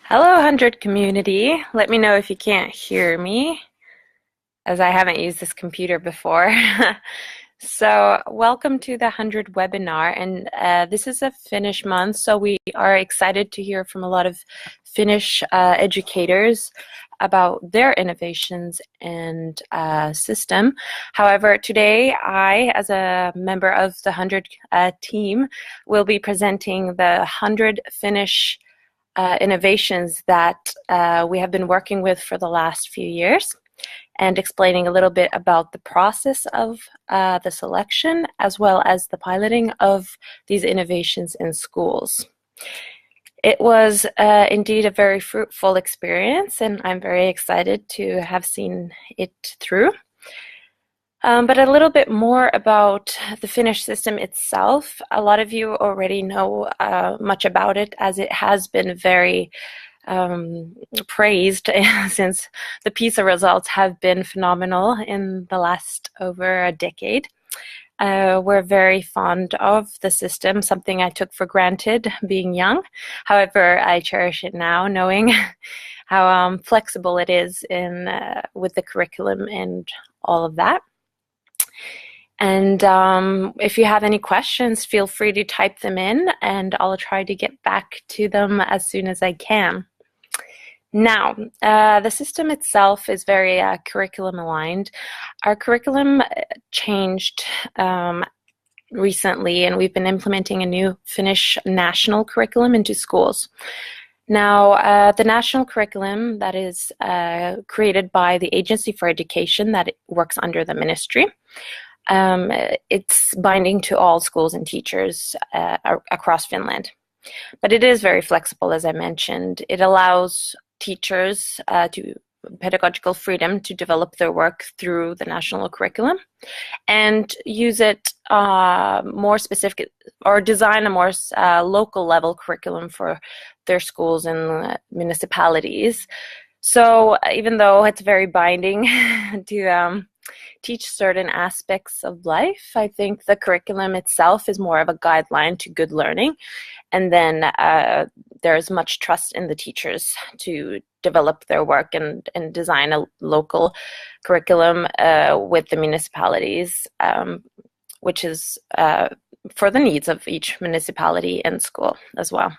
Hello, HundrED community. Let me know if you can't hear me, as I haven't used this computer before. So, welcome to the HundrED webinar, and this is a Finnish month, so we are excited to hear from a lot of Finnish educators about their innovations and system. However, today I, as a member of the HundrED team, will be presenting the HundrED Finnish innovations that we have been working with for the last few years, and explaining a little bit about the process of the selection as well as the piloting of these innovations in schools. It was indeed a very fruitful experience, and I'm very excited to have seen it through. But a little bit more about the Finnish system itself. A lot of you already know much about it, as it has been very praised since the PISA results have been phenomenal in the last over a decade. We're very fond of the system, something I took for granted being young. However, I cherish it now, knowing how flexible it is with the curriculum and all of that. And if you have any questions, feel free to type them in, and I'll try to get back to them as soon as I can. Now, the system itself is very curriculum aligned. Our curriculum changed recently, and we've been implementing a new Finnish national curriculum into schools. Now, the national curriculum that is created by the Agency for Education that works under the ministry. It's binding to all schools and teachers across Finland. But it is very flexible, as I mentioned. It allows teachers to pedagogical freedom to develop their work through the national curriculum and use it more specific, or design a more local level curriculum for their schools and municipalities. So even though it's very binding to teach certain aspects of life, I think the curriculum itself is more of a guideline to good learning. And then there's much trust in the teachers to develop their work and design a local curriculum with the municipalities, which is for the needs of each municipality and school as well.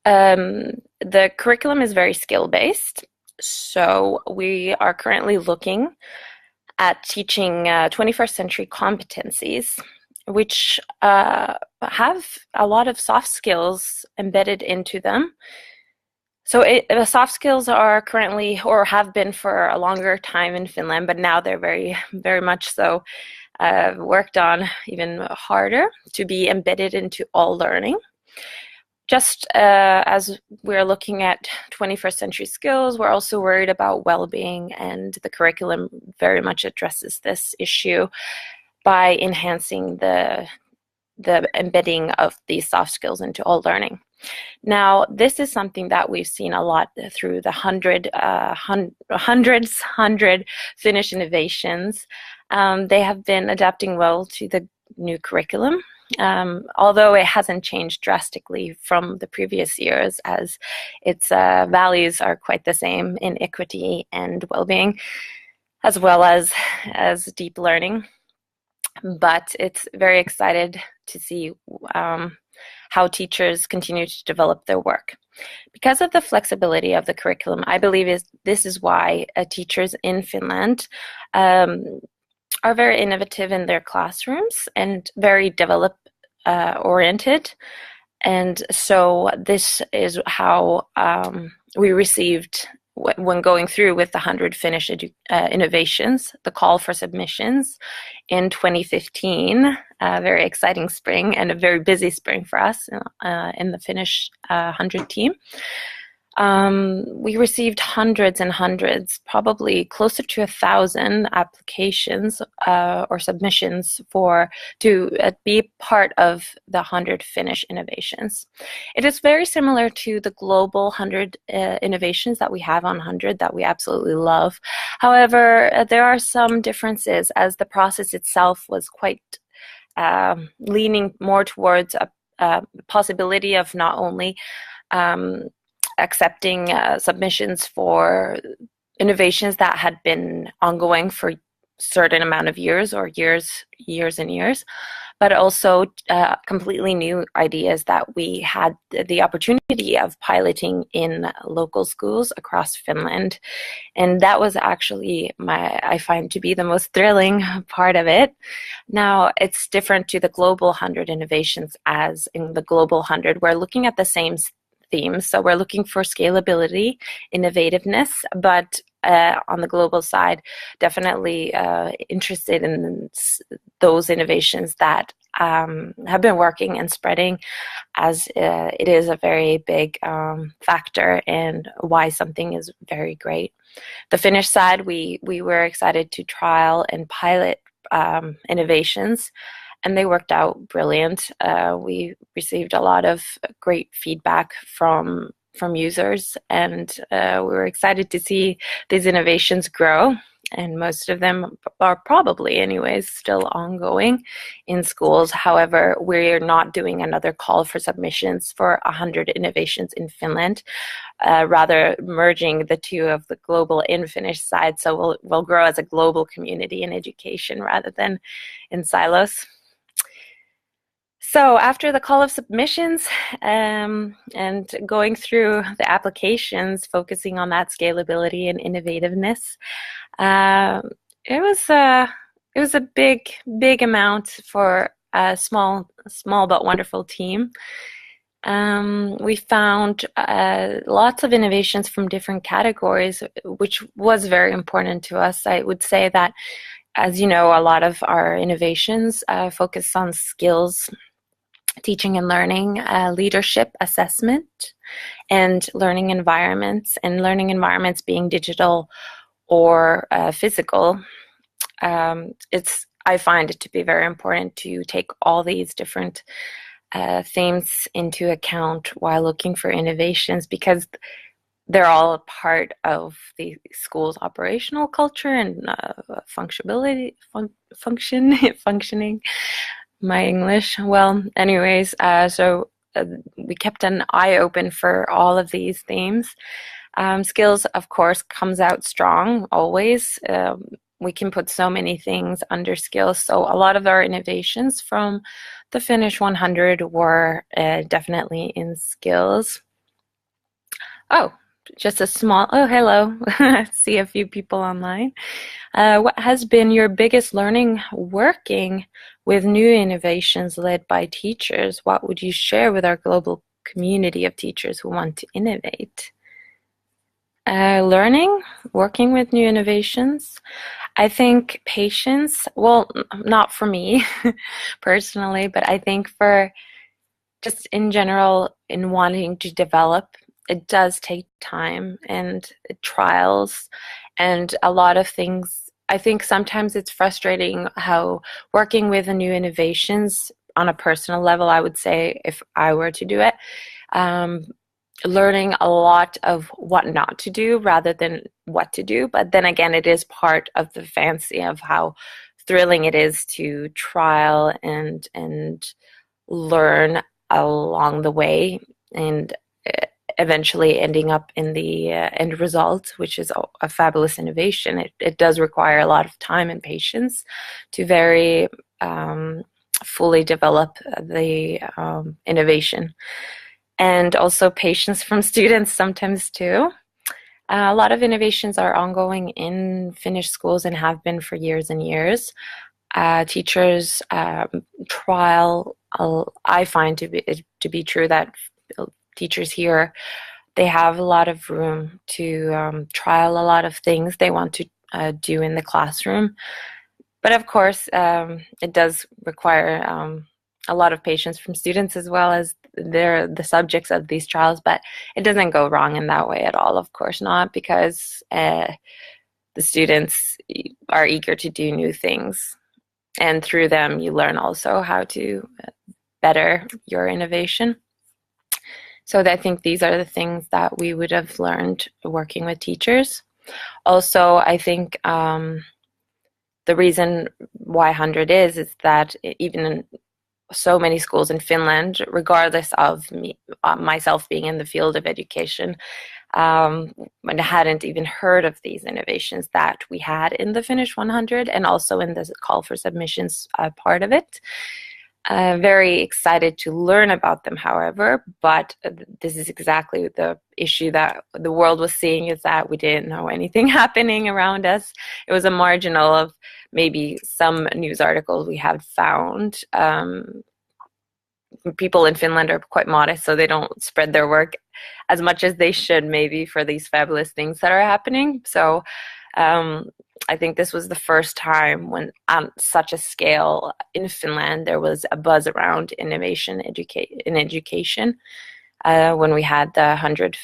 The curriculum is very skill-based, so we are currently looking at teaching 21st century competencies, which have a lot of soft skills embedded into them. So the soft skills are currently, or have been for a longer time in Finland, but now they're very, very much so worked on even harder to be embedded into all learning. Just as we're looking at 21st century skills, we're also worried about well-being, and the curriculum very much addresses this issue by enhancing the embedding of these soft skills into all learning. Now, this is something that we've seen a lot through the hundred Finnish innovations. They have been adapting well to the new curriculum. Although it hasn't changed drastically from the previous years, as its values are quite the same in equity and well-being, as well as deep learning. But it's very excited to see how teachers continue to develop their work. Because of the flexibility of the curriculum, I believe this is why teachers in Finland are very innovative in their classrooms and very develop oriented. And so this is how we received, when going through with the 100 Finnish innovations, the call for submissions in 2015, a very exciting spring and a very busy spring for us in the Finnish 100 team. We received hundreds and hundreds, probably closer to 1,000 applications or submissions to be part of the 100 Finnish innovations. It is very similar to the global 100 innovations that we have on 100 that we absolutely love. However, there are some differences, as the process itself was quite leaning more towards a possibility of not only accepting submissions for innovations that had been ongoing for a certain amount of years or years and years, but also completely new ideas that we had the opportunity of piloting in local schools across Finland. And that was actually I find to be the most thrilling part of it. Now, it's different to the Global 100 innovations, as in the Global 100, we're looking at the same themes. So we're looking for scalability, innovativeness, but on the global side, definitely interested in those innovations that have been working and spreading, as it is a very big factor in why something is very great. The Finnish side, we were excited to trial and pilot innovations, and they worked out brilliant. We received a lot of great feedback from users, and we were excited to see these innovations grow, and most of them are probably anyways still ongoing in schools. However, we're not doing another call for submissions for 100 innovations in Finland, rather merging the two of the global and Finnish side, so we'll grow as a global community in education rather than in silos. So after the call of submissions and going through the applications, focusing on that scalability and innovativeness, it was a big amount for a small but wonderful team. We found lots of innovations from different categories, which was very important to us. I would say that, as you know, a lot of our innovations focus on skills, teaching and learning, leadership assessment, and learning environments being digital or physical. I find it to be very important to take all these different themes into account while looking for innovations, because they're all a part of the school's operational culture and functioning. My English. Well, anyways, so we kept an eye open for all of these themes. Skills, of course, comes out strong always. We can put so many things under skills. So a lot of our innovations from the Finnish 100 were definitely in skills. Oh, just a small, oh, hello. See a few people online. What has been your biggest learning working with new innovations led by teachers? What would you share with our global community of teachers who want to innovate? Learning, working with new innovations. I think patience, well, not for me personally, but I think for just in general, in wanting to develop, it does take time and trials and a lot of things. I think sometimes it's frustrating how working with the new innovations on a personal level, I would say, if I were to do it, learning a lot of what not to do rather than what to do. But then again, it is part of the fancy of how thrilling it is to trial and learn along the way, and eventually ending up in the end result, which is a fabulous innovation. It does require a lot of time and patience to very fully develop the innovation. And also patience from students sometimes too. A lot of innovations are ongoing in Finnish schools and have been for years and years. Teachers trial, I find to be true that teachers here, they have a lot of room to trial a lot of things they want to do in the classroom. But of course, it does require a lot of patience from students as well, as they're the subjects of these trials. But it doesn't go wrong in that way at all, of course not, because the students are eager to do new things. And through them, you learn also how to better your innovation. So I think these are the things that we would have learned working with teachers. Also, I think the reason why 100 is that even so many schools in Finland, regardless of myself being in the field of education, and hadn't even heard of these innovations that we had in the Finnish 100 and also in the call for submissions part of it. Very excited to learn about them, however, but this is exactly the issue that the world was seeing, is that we didn't know anything happening around us. It was a marginal of maybe some news articles we had found. People in Finland are quite modest, so they don't spread their work as much as they should maybe for these fabulous things that are happening. So I think this was the first time when on such a scale in Finland there was a buzz around innovation in education when we had the 100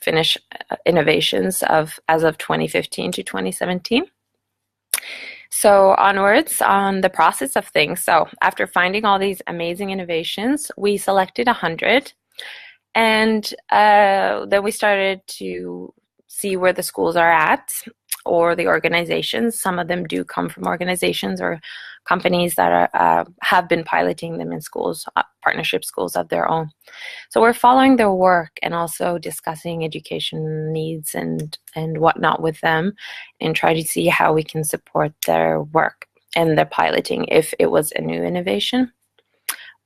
Finnish innovations as of 2015 to 2017. So onwards on the process of things. So after finding all these amazing innovations, we selected 100, and then we started to see where the schools are at, or the organizations. Some of them do come from organizations or companies that have been piloting them in schools, partnership schools of their own. So we're following their work and also discussing education needs and whatnot with them, and try to see how we can support their work and their piloting, if it was a new innovation,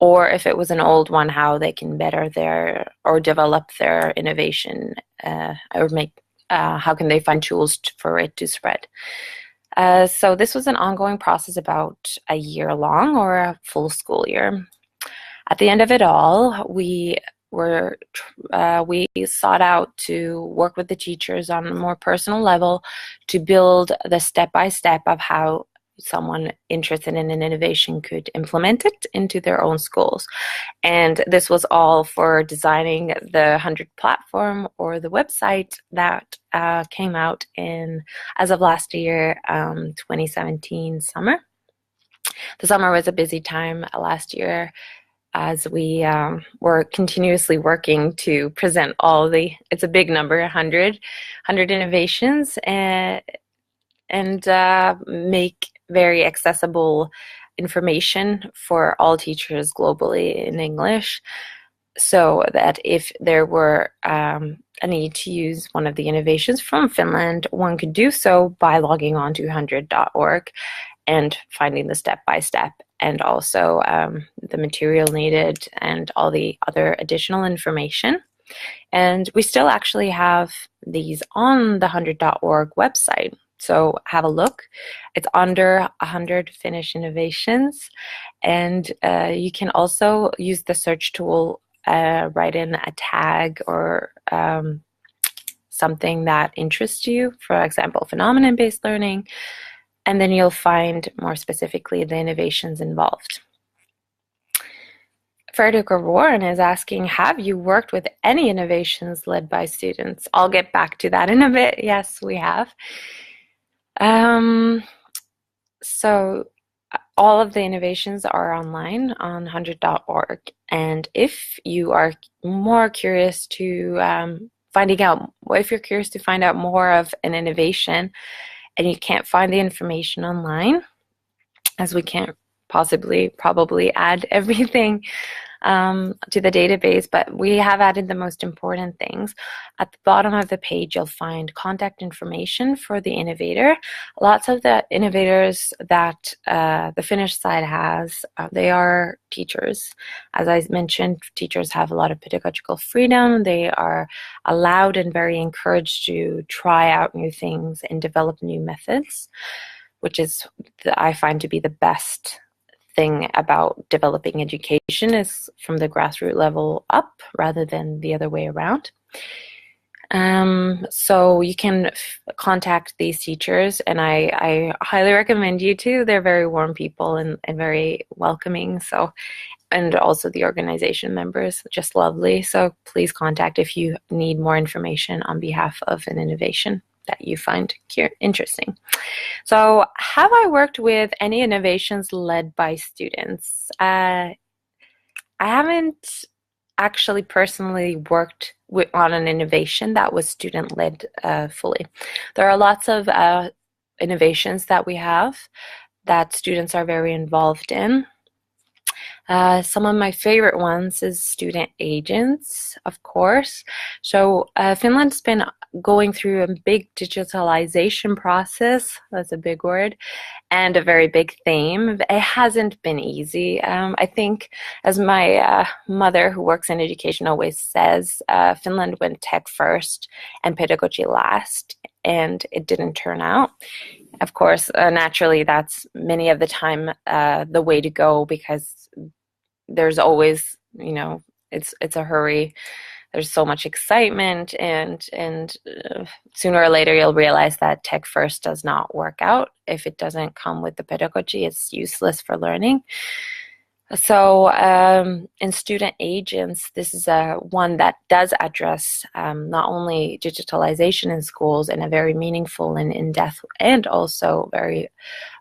or if it was an old one, how they can better their or develop their innovation, or make how can they find tools for it to spread. So this was an ongoing process, about a year long, or a full school year. At the end of it all, we sought out to work with the teachers on a more personal level to build the step-by-step of how someone interested in an innovation could implement it into their own schools. And this was all for designing the 100 platform, or the website that came out as of last year, 2017 summer. The summer was a busy time last year, as we were continuously working to present it's a big number, 100 innovations, and make very accessible information for all teachers globally in English, so that if there were a need to use one of the innovations from Finland, one could do so by logging on to HundrED.org and finding the step-by-step, and also the material needed and all the other additional information. And we still actually have these on the HundrED.org website. So have a look. It's under 100 Finnish innovations, and you can also use the search tool, write in a tag or something that interests you, for example, phenomenon-based learning, and then you'll find more specifically the innovations involved. Frederica Warren is asking, have you worked with any innovations led by students? I'll get back to that in a bit. Yes, we have. So all of the innovations are online on HundrED.org, and if you are more curious to if you're curious to find out more of an innovation and you can't find the information online, as we can't probably add everything to the database, but we have added the most important things. At the bottom of the page, you'll find contact information for the innovator. Lots of the innovators that the Finnish side has, they are teachers. As I mentioned, teachers have a lot of pedagogical freedom. They are allowed and very encouraged to try out new things and develop new methods, which is, I find, to be the best thing about developing education, is from the grassroots level up rather than the other way around. So you can contact these teachers, and I highly recommend you to. They're very warm people and very welcoming. So, and also the organization members, just lovely. So please contact if you need more information on behalf of an innovation that you find interesting. So have I worked with any innovations led by students? I haven't actually personally worked on an innovation that was student-led fully. There are lots of innovations that we have that students are very involved in. Some of my favorite ones is student agents, of course. So Finland's been going through a big digitalization process. That's a big word, and a very big theme. It hasn't been easy. I think, as my mother, who works in education, always says, Finland went tech first and pedagogy last, and it didn't turn out. Of course, naturally, that's many of the time the way to go, because there's always, it's a hurry. There's so much excitement, and sooner or later you'll realize that tech first does not work out. If it doesn't come with the pedagogy, it's useless for learning. So in student agents, this is one that does address not only digitalization in schools in a very meaningful and in-depth and also very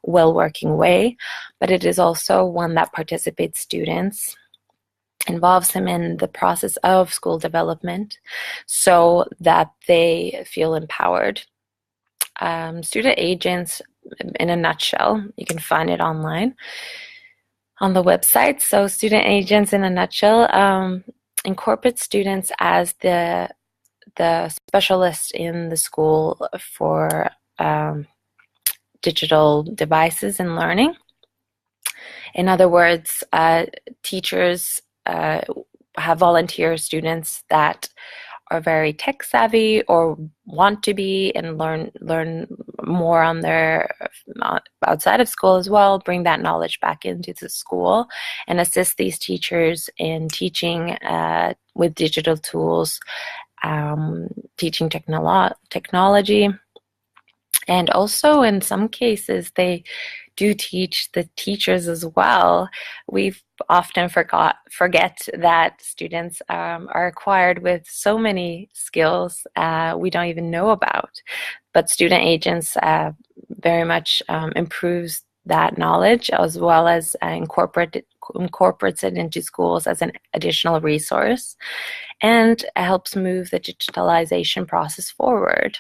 well-working way, but it is also one that participates students, involves them in the process of school development so that they feel empowered. Student agents, in a nutshell, you can find it online on the website. So student agents, in a nutshell, incorporate students as the specialist in the school for digital devices and learning. In other words, teachers have volunteer students that are very tech savvy or want to be, and learn more on their outside of school as well, bring that knowledge back into the school and assist these teachers in teaching with digital tools, teaching technology. And also, in some cases, they do teach the teachers as well. We often forget that students are acquired with so many skills we don't even know about. But student agents very much improves that knowledge, as well as incorporates it into schools as an additional resource, and helps move the digitalization process forward.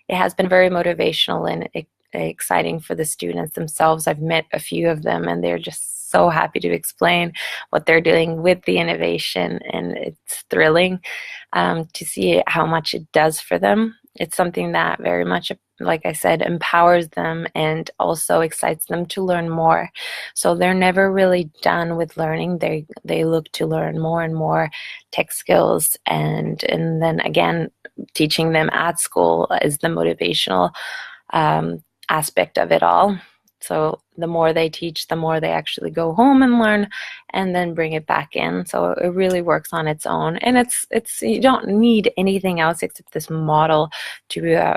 It has been very motivational and exciting for the students themselves. I've met a few of them, and they're just so happy to explain what they're doing with the innovation, and it's thrilling to see how much it does for them. It's something that very much, like I said, empowers them and also excites them to learn more. So they're never really done with learning. They look to learn more and more tech skills, and then again, teaching them at school is the motivational aspect of it all. So the more they teach, the more they actually go home and learn and then bring it back in. So it really works on its own. And it's you don't need anything else except this model to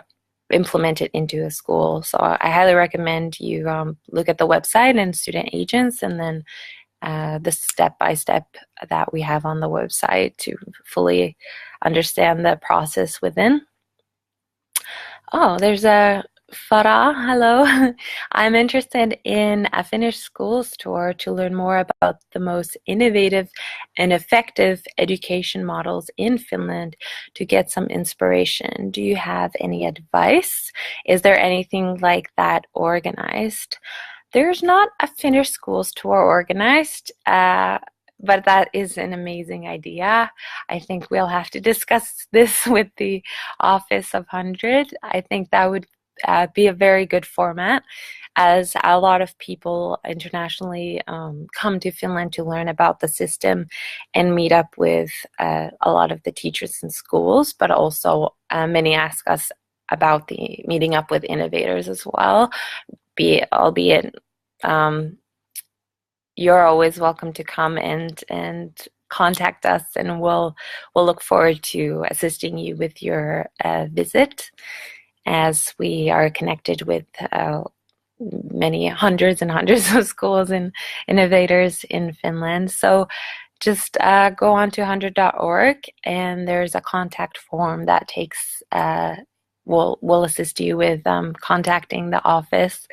implement it into a school. So I highly recommend you look at the website and student agents, and then the step-by-step that we have on the website to fully understand the process within. Oh, there's a Farah, hello. I'm interested in a Finnish schools tour to learn more about the most innovative and effective education models in Finland to get some inspiration. Do you have any advice? Is there anything like that organized? There's not a Finnish schools tour organized, but that is an amazing idea. I think we'll have to discuss this with the office of HundrED. I think that would be a very good format, as a lot of people internationally come to Finland to learn about the system and meet up with a lot of the teachers in schools, but also many ask us about the meeting up with innovators as well, albeit you're always welcome to come and contact us, and we'll look forward to assisting you with your visit, as we are connected with many hundreds and hundreds of schools and innovators in Finland. So just go on to HundrED.org, and there's a contact form that takes will assist you with contacting the office,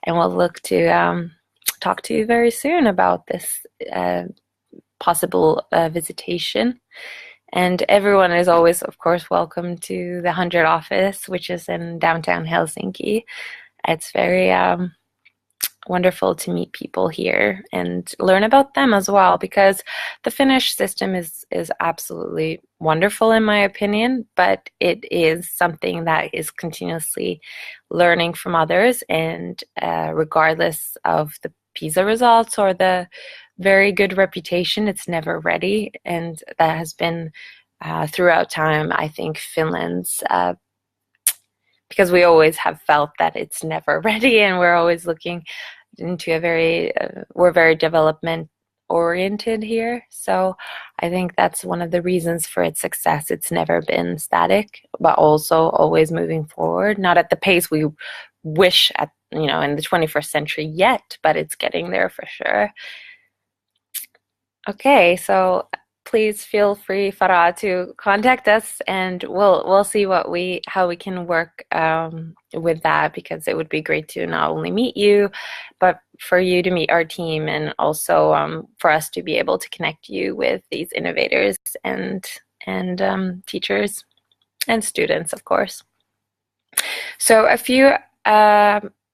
and we'll look to talk to you very soon about this possible visitation. And everyone is always, of course, welcome to the HundrED office, which is in downtown Helsinki. It's very wonderful to meet people here and learn about them as well, because the Finnish system is absolutely wonderful in my opinion, but it is something that is continuously learning from others, and regardless of the PISA results or the very good reputation, it's never ready, and that has been throughout time, I think, Finland's because we always have felt that it's never ready, and we're always looking into a we're very development oriented here. So I think that's one of the reasons for its success. It's never been static, but also always moving forward, not at the pace we wish at, in the 21st century yet, but it's getting there for sure. Okay, so please feel free, Farah, to contact us, and we'll see how we can work with that, because it would be great to not only meet you, but for you to meet our team, and also for us to be able to connect you with these innovators and teachers and students, of course. So a few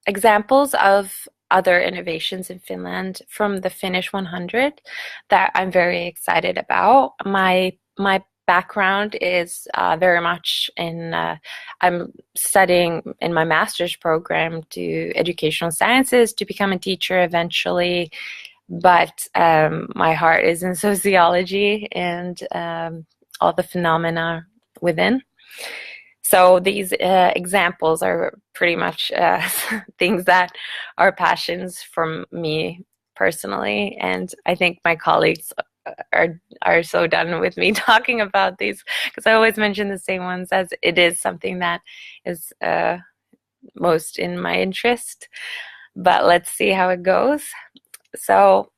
examples of other innovations in Finland from the Finnish 100 that I'm very excited about. My background is very much in, I'm studying in my master's program to educational sciences to become a teacher eventually, but my heart is in sociology and all the phenomena within. So these examples are pretty much things that are passions for me personally, and I think my colleagues are so done with me talking about these, because I always mention the same ones, as it is something that is most in my interest. But let's see how it goes. So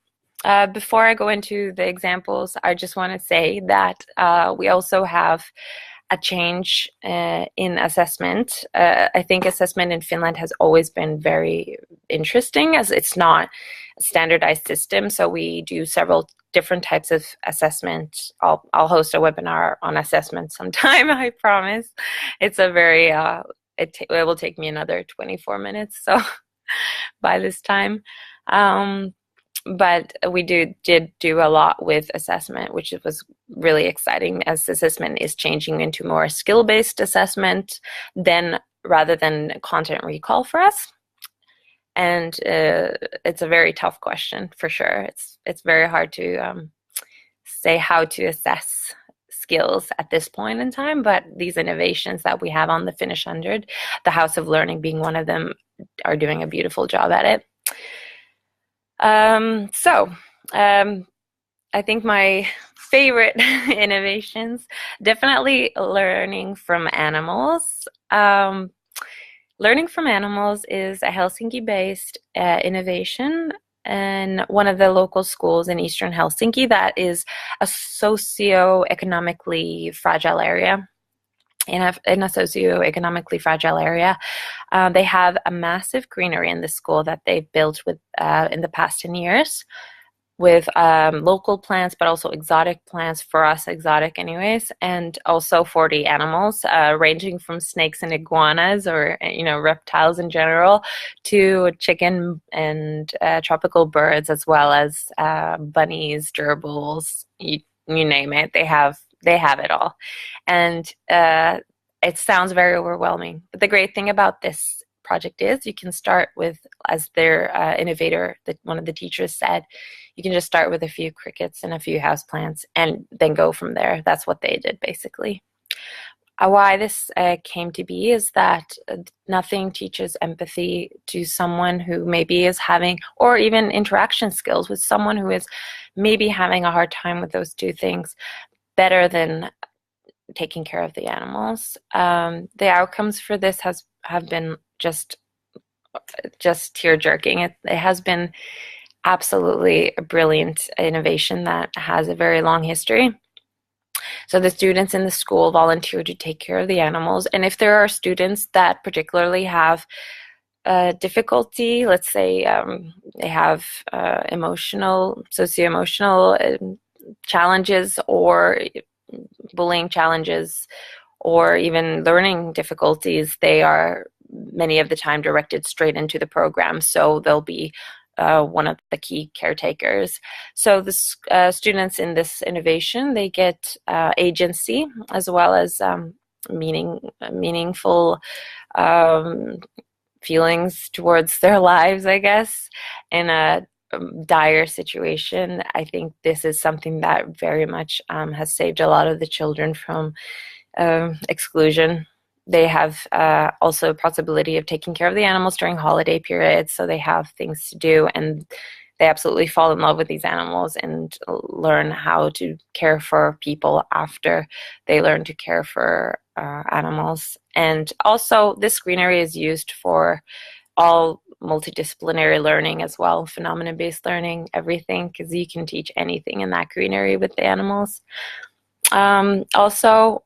before I go into the examples, I just want to say that we also have a change in assessment. I think assessment in Finland has always been very interesting, as it's not a standardized system. So we do several different types of assessment. I'll host a webinar on assessment sometime, I promise. It's a very, it will take me another 24 minutes, so by this time. But we did do a lot with assessment, which was really exciting, as assessment is changing into more skill-based assessment rather than content recall for us. And it's a very tough question for sure. It's very hard to say how to assess skills at this point in time, but these innovations that we have on the Finnish 100, the House of Learning being one of them, are doing a beautiful job at it. I think my favorite innovations, definitely learning from animals. Learning from animals is a Helsinki-based innovation in one of the local schools in Eastern Helsinki that is a socio-economically fragile area. In a socioeconomically fragile area, they have a massive greenery in the school that they've built with in the past 10 years, with local plants, but also exotic plants, for us exotic anyways, and also 40 animals, ranging from snakes and iguanas, or reptiles in general, to chicken and tropical birds, as well as bunnies, gerbils, you name it. They have it all. And it sounds very overwhelming. But the great thing about this project is you can start with, as their innovator, one of the teachers said, you can just start with a few crickets and a few houseplants and then go from there. That's what they did, basically. Why this came to be is that nothing teaches empathy to someone who maybe is having, or even interaction skills with someone who is maybe having a hard time with those two things, better than taking care of the animals. The outcomes for this have been just tear-jerking. It has been absolutely a brilliant innovation that has a very long history. So the students in the school volunteer to take care of the animals, and if there are students that particularly have difficulty, let's say they have socio-emotional challenges, or bullying challenges, or even learning difficulties, they are many of the time directed straight into the program, so they'll be one of the key caretakers. So the students in this innovation, they get agency as well as meaningful feelings towards their lives, I guess, in a dire situation. I think this is something that very much has saved a lot of the children from exclusion. They have also a possibility of taking care of the animals during holiday periods, so they have things to do, and they absolutely fall in love with these animals and learn how to care for people after they learn to care for animals. And also, this green area is used for all multidisciplinary learning as well, phenomenon-based learning, everything, because you can teach anything in that green area with the animals. Also,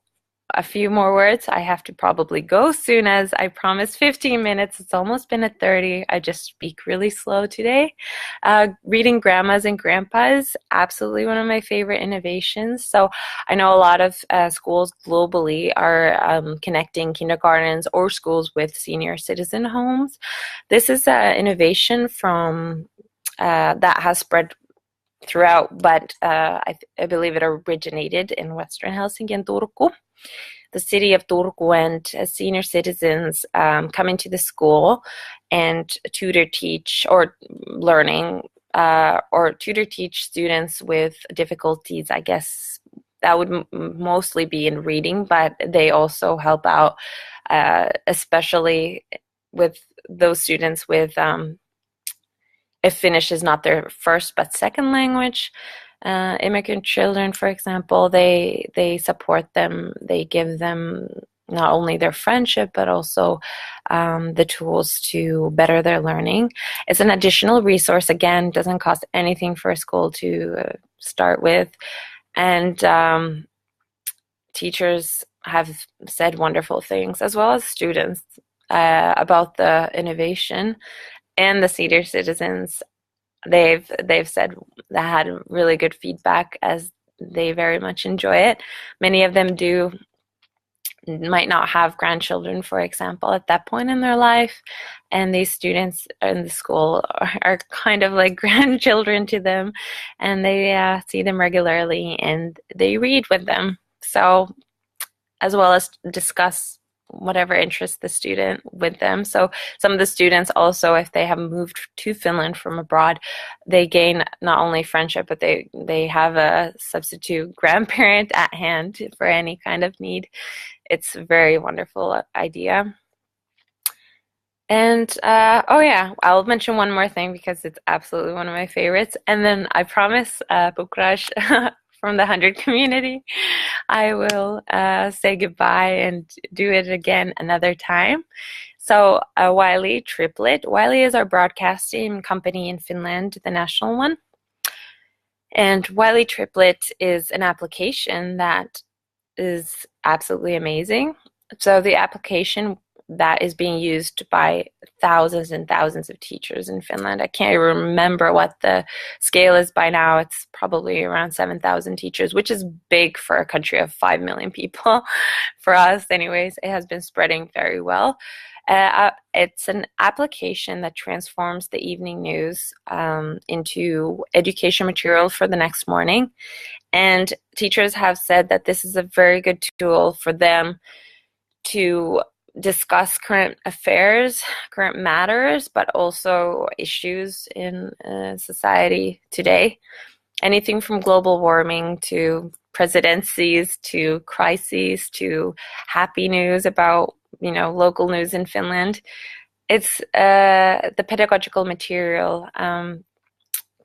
a few more words. I have to probably go soon, as I promised 15 minutes. It's almost been at 30. I just speak really slow today. Reading Grandmas and Grandpas, absolutely one of my favorite innovations. So I know a lot of schools globally are connecting kindergartens or schools with senior citizen homes. This is an innovation from that has spread throughout, but I believe it originated in Western Helsinki and Turku. The city of Turku and senior citizens come into the school and tutor teach or learning or tutor teach students with difficulties. I guess that would mostly be in reading, but they also help out, especially with those students with if Finnish is not their first but second language. Immigrant children, for example, they support them. They give them not only their friendship, but also the tools to better their learning. It's an additional resource. Again, doesn't cost anything for a school to start with. And teachers have said wonderful things, as well as students, about the innovation. And the senior citizens, they've said they had really good feedback, as they very much enjoy it. Many of them might not have grandchildren, for example, at that point in their life, and these students in the school are kind of like grandchildren to them, and they see them regularly and they read with them, so as well as discuss whatever interests the student with them. So some of the students also, if they have moved to Finland from abroad, they gain not only friendship, but they have a substitute grandparent at hand for any kind of need. It's a very wonderful idea. And oh yeah, I'll mention one more thing because it's absolutely one of my favorites. And then I promise, Pukraj, from the HundrED community, I will say goodbye and do it again another time. So Wiley Triplet. Wiley is our broadcasting company in Finland, the national one. And Wiley Triplet is an application that is absolutely amazing. So the application that is being used by thousands and thousands of teachers in Finland. I can't remember what the scale is by now. It's probably around 7,000 teachers, which is big for a country of 5 million people. For us, anyways, it has been spreading very well. It's an application that transforms the evening news into education material for the next morning. And teachers have said that this is a very good tool for them to discuss current affairs, current matters, but also issues in society today. Anything from global warming to presidencies to crises to happy news about, local news in Finland. It's the pedagogical material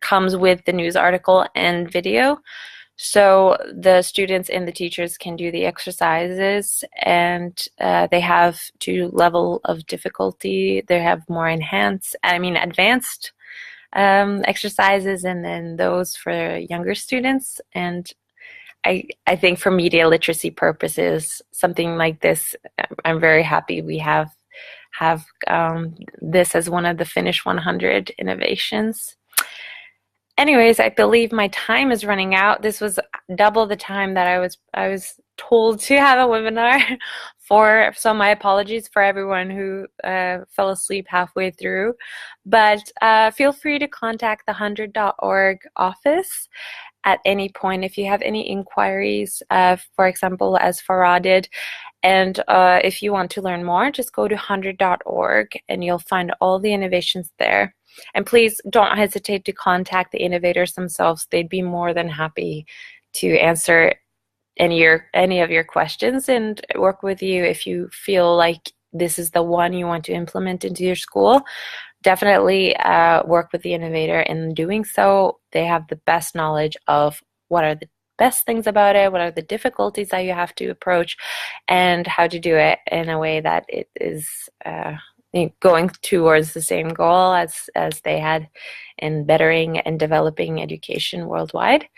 comes with the news article and video. So the students and the teachers can do the exercises, and they have 2 levels of difficulty. They have more advanced exercises, and then those for younger students. And I think for media literacy purposes, something like this, I'm very happy we have this as one of the Finnish 100 innovations. Anyways, I believe my time is running out. This was double the time that I was told to have a webinar So my apologies for everyone who fell asleep halfway through. But feel free to contact the HundrED.org office at any point if you have any inquiries, for example, as Farah did. And if you want to learn more, just go to HundrED.org and you'll find all the innovations there. And please don't hesitate to contact the innovators themselves. They'd be more than happy to answer any of your questions and work with you if you feel like this is the one you want to implement into your school. Definitely work with the innovator in doing so. They have the best knowledge of what are the best things about it, what are the difficulties that you have to approach, and how to do it in a way that it is going towards the same goal as they had in bettering and developing education worldwide.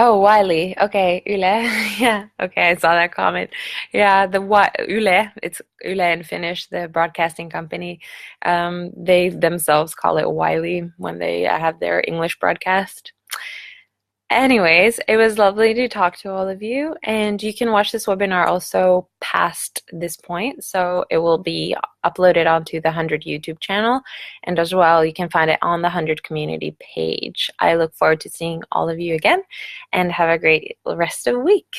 Oh, Wiley. Okay, Yle. Yeah. Okay, I saw that comment. Yeah, the Yle. It's Yle in Finnish, the broadcasting company. They themselves call it Wiley when they have their English broadcast. Anyways, it was lovely to talk to all of you, and you can watch this webinar also past this point, so it will be uploaded onto the HundrED YouTube channel, and as well, you can find it on the HundrED community page. I look forward to seeing all of you again, and have a great rest of the week.